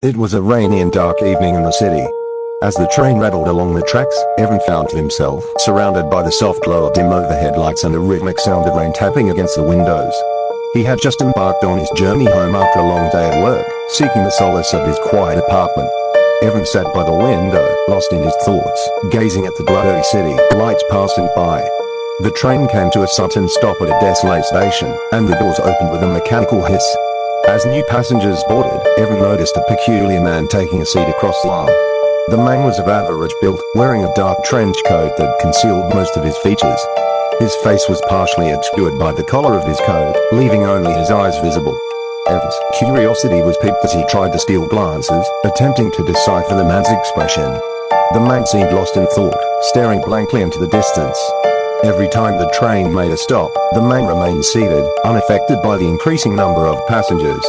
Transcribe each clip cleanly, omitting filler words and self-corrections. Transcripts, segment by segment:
It was a rainy and dark evening in the city. As the train rattled along the tracks, Evan found himself surrounded by the soft glow of dim overhead lights and the rhythmic sound of rain tapping against the windows. He had just embarked on his journey home after a long day at work, seeking the solace of his quiet apartment. Evan sat by the window, lost in his thoughts, gazing at the bloody city lights passing by. The train came to a sudden stop at a desolate station, and the doors opened with a mechanical hiss. As new passengers boarded, Evan noticed a peculiar man taking a seat across the aisle. The man was of average build, wearing a dark trench coat that concealed most of his features. His face was partially obscured by the collar of his coat, leaving only his eyes visible. Evan's curiosity was piqued as he tried to steal glances, attempting to decipher the man's expression. The man seemed lost in thought, staring blankly into the distance. Every time the train made a stop, the man remained seated, unaffected by the increasing number of passengers.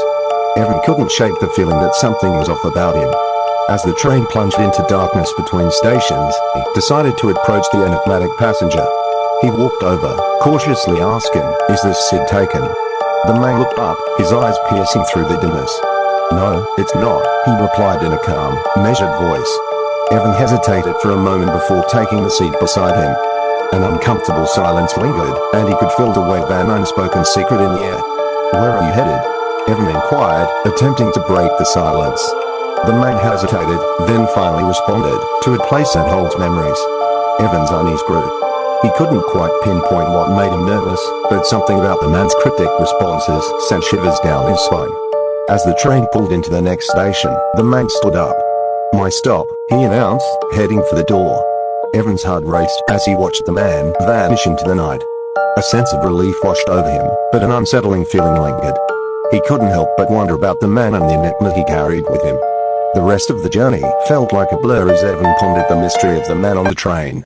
Evan couldn't shake the feeling that something was off about him. As the train plunged into darkness between stations, he decided to approach the enigmatic passenger. He walked over, cautiously asking, "Is this seat taken?" The man looked up, his eyes piercing through the dimness. "No, it's not," he replied in a calm, measured voice. Evan hesitated for a moment before taking the seat beside him. An uncomfortable silence lingered, and he could feel the weight of an unspoken secret in the air. "Where are you headed?" Evan inquired, attempting to break the silence. The man hesitated, then finally responded, "To a place that holds memories." Evan's unease grew. He couldn't quite pinpoint what made him nervous, but something about the man's cryptic responses sent shivers down his spine. As the train pulled into the next station, the man stood up. "My stop," he announced, heading for the door. Evan's heart raced as he watched the man vanish into the night. A sense of relief washed over him, but an unsettling feeling lingered. He couldn't help but wonder about the man and the enigma he carried with him. The rest of the journey felt like a blur as Evan pondered the mystery of the man on the train.